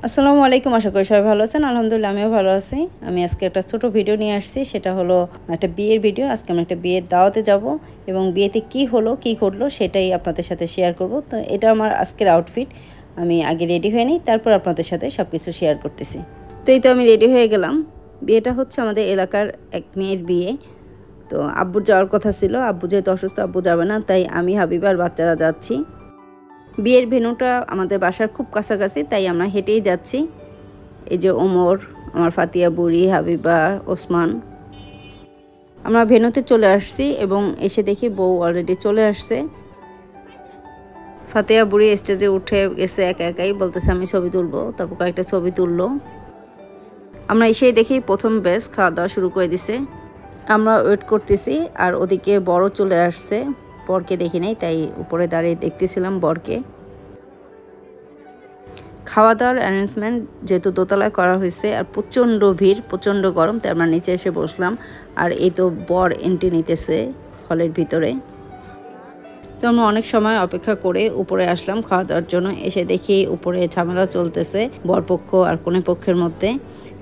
আসসালামু আলাইকুম, আশা করি সবাই ভালো আছেন। আলহামদুলিল্লাহ আমিও ভালো আছি। আমি আজকে একটা ছোট ভিডিও নিয়ে আসছি, সেটা হলো একটা বিয়ের ভিডিও। আজকে আমি একটা বিয়ের দাওয়াতে যাব এবং বিয়েতে কি হলো কি ঘটলো সেটাই আপনাদের সাথে শেয়ার করব। তো এটা আমার আজকের আউটফিট। আমি আগে রেডি হয়ে নিই, তারপর আপনাদের সাথে সব কিছু শেয়ার করতেছি। তো এই তো আমি রেডি হয়ে গেলাম। বিয়েটা হচ্ছে আমাদের এলাকার এক মেয়ের বিয়ে। তো আব্বুর যাওয়ার কথা ছিল, আব্বু যেহেতু অসুস্থ আব্বু যাবে না, তাই আমি হাবিবা আর বাচ্চারা যাচ্ছি। বিয়ের ভেন্যুটা আমাদের বাসার খুব কাছাকাছি, তাই আমরা হেঁটেই যাচ্ছি। এই যে ওমর, আমার ফাতিয়া বুড়ি, হাবিবা, ওসমান। আমরা ভেন্যুতে চলে আসছি এবং এসে দেখি বউ অলরেডি চলে আসছে। ফাতিয়া বুড়ি স্টেজে উঠে গেছে একা একাই, বলতেছে আমি ছবি তুলবো। তারপর কয়েকটা ছবি তুললো। আমরা এসেই দেখি প্রথম বেশ খাওয়া দাওয়া শুরু করে দিছে। আমরা ওয়েট করতেছি আর ওদিকে বড় চলে আসছে। বরকে দেখি নাই, তাই উপরে দাঁড়িয়ে দেখতেছিলাম বরকে। খাওয়া দাওয়ার অ্যারেঞ্জমেন্ট যেহেতু দোতলায় করা হয়েছে আর প্রচণ্ড ভিড়, প্রচণ্ড গরম, তাই আমরা নিচে এসে বসলাম। আর এই তো বর এন্ট্রি নিতেছে হলের ভিতরে। তো আমরা অনেক সময় অপেক্ষা করে উপরে আসলাম খাওয়া দাওয়ার জন্য। এসে দেখি উপরে ঝামেলা চলতেছে বরপক্ষ আর কনে পক্ষের মধ্যে।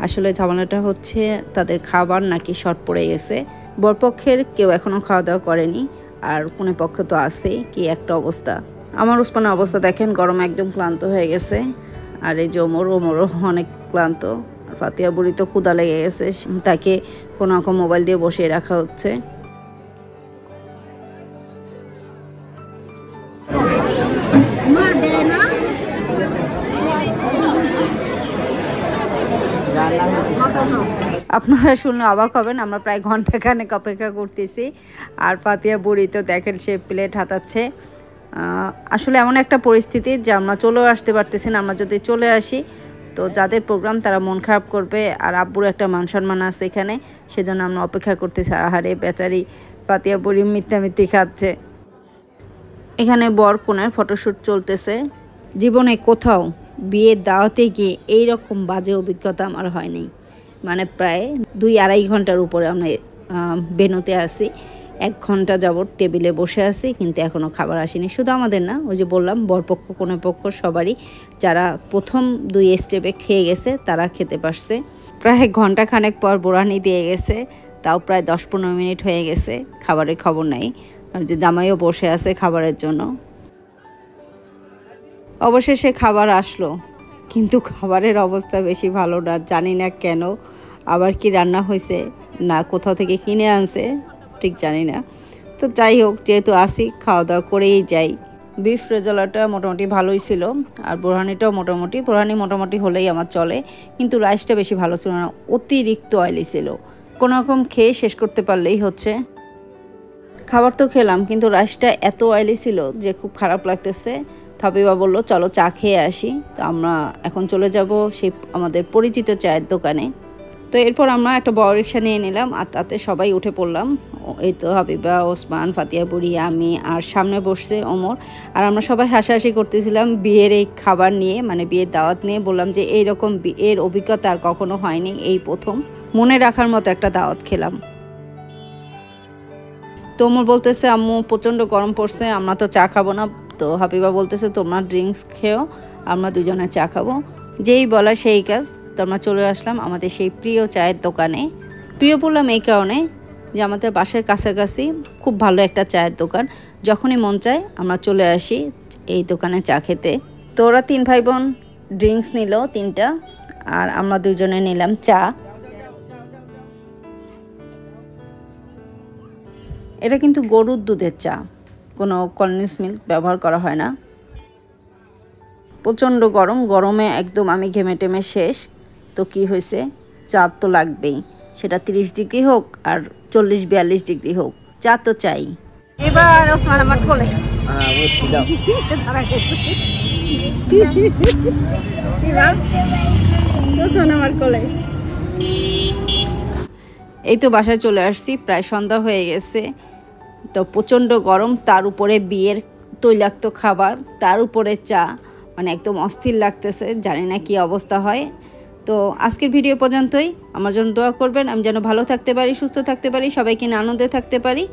আসলে ঝামেলাটা হচ্ছে তাদের খাবার নাকি শর্ট পড়ে গেছে। বরপক্ষের কেউ এখনও খাওয়া দাওয়া করেনি, আর কনে পক্ষ তো আছে, কি একটা অবস্থা। আমার ওসমানের অবস্থা দেখেন, গরমে একদম ক্লান্ত হয়ে গেছে। আর এই যে ওমরও অনেক ক্লান্ত। ফাতিয়া বুড়ি তো ক্ষুধা লেগে গেছে, তাকে কোনো রকম মোবাইল দিয়ে বসিয়ে রাখা হচ্ছে। আপনারা শুনলে অবাক হবেন, আমরা প্রায় ঘন্টাখানেক অপেক্ষা করতেছি। আর ফাতিয়া বুড়ি তো দেখেন সে প্লেট হাতাচ্ছে। আসলে এমন একটা পরিস্থিতি যে আমরা চলেও আসতে পারতেছি না। আমরা যদি চলে আসি তো যাদের প্রোগ্রাম তারা মন খারাপ করবে, আর আব্বুর একটা মান সম্মান আছে এখানে, সেজন্য আমরা অপেক্ষা করতেছি। আহারে বেচারি ফাতিয়া বুড়ি মিথ্যামিথ্যি খাচ্ছে। এখানে বর কনের ফটোশ্যুট চলতেছে। জীবনে কোথাও বিয়ের দাওয়াতে গিয়ে এইরকম বাজে অভিজ্ঞতা আমার হয়নি। মানে প্রায় 2-2.5 ঘন্টার উপরে আমরা ভেন্যুতে আছি। 1 ঘন্টা যাবত টেবিলে বসে আছি, কিন্তু এখনও খাবার আসেনি। শুধু আমাদের না, ওই যে বললাম বরপক্ষ কনেপক্ষ সবারই, যারা প্রথম 2 স্টেপে খেয়ে গেছে তারা খেতে পারছে। প্রায় ঘন্টাখানেক পর বোরানি দিয়ে গেছে, তাও প্রায় 10-15 মিনিট হয়ে গেছে, খাবারের খবর নাই। আর যে জামাইও বসে আছে খাবারের জন্য। অবশেষে খাবার আসলো, কিন্তু খাবারের অবস্থা বেশি ভালো না। জানি না কেন, আবার কি রান্না হয়েছে না কোথাও থেকে কিনে আনছে, ঠিক জানি না। তো যাই হোক, যেহেতু আসি খাওয়া দাওয়া করেই যাই। বিফ রেজালাটা মোটামুটি ভালোই ছিল, আর বোরহানিটাও মোটামুটি হলেই আমার চলে। কিন্তু রাইসটা বেশি ভালো ছিল না, অতিরিক্ত অয়েলি ছিল। কোনো রকম খেয়ে শেষ করতে পারলেই হচ্ছে। খাবার তো খেলাম, কিন্তু রাইসটা এত অয়েলি ছিল যে খুব খারাপ লাগতেছে। হাবিবা বললো চলো চা খেয়ে আসি। তো আমরা এখন চলে যাব সেই আমাদের পরিচিত চায়ের দোকানে। তো এরপর আমরা একটা বড় রিক্সা নিয়ে নিলাম, আর তাতে সবাই উঠে পড়লাম। এই তো হাবিবা, ওসমান, ফাতিয়া বুড়ি, আমি, আর সামনে বসছে ওমর। আর আমরা সবাই হাসাহাসি করতেছিলাম বিয়ের এই খাবার নিয়ে, মানে বিয়ের দাওয়াত নিয়ে। বললাম যে এইরকম এর অভিজ্ঞতা আর কখনো হয়নি, এই প্রথম। মনে রাখার মতো একটা দাওয়াত খেলাম। তো ওমর বলতেছে আম্মু প্রচণ্ড গরম পড়ছে, আমরা তো চা খাবো না। তো হাবিবা বলতেছে তোমরা ড্রিঙ্কস খেও, আমরা দুজনে চা খাবো। যেই বলা সেই কাজ। তো আমরা চলে আসলাম আমাদের সেই প্রিয় চায়ের দোকানে। প্রিয় বললাম এই কারণে যে আমাদের বাসার কাছাকাছি খুব ভালো একটা চায়ের দোকান। যখনই মন চায় আমরা চলে আসি এই দোকানে চা খেতে। তো ওরা 3 ভাই বোন ড্রিঙ্কস নিল 3টা, আর আমরা দুজনে নিলাম চা। এটা কিন্তু গরুর দুধের চা, কোনো কন্ডেন্স মিল্ক ব্যবহার করা হয় না। প্রচণ্ড গরম, গরমে একদম আমি ঘেমে টেমে শেষ। তো কি হয়েছে, চা তো লাগবেই, সেটা 30 ডিগ্রি হোক আর 40-42 ডিগ্রি হোক, চা তো চাই। এবার ওসমান আমার কোলে। ওসমান আমার কোলে। এই তো বাসায় চলে আসছি, প্রায় সন্ধ্যা হয়ে গেছে। তো প্রচণ্ড গরম, তার উপরে বিয়ের তৈলাক্ত খাবার, তার উপরে চা, মানে একদম অস্থির লাগতেছে। জানি না কি অবস্থা হয়। তো আজকের ভিডিও পর্যন্তই। আমার জন্য দোয়া করবেন, আমি যেন ভালো থাকতে পারি, সুস্থ থাকতে পারি, সবাইকে নিয়ে আনন্দে থাকতে পারি।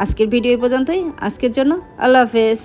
আজকের ভিডিও পর্যন্তই। আজকের জন্য আল্লাহ হাফেজ।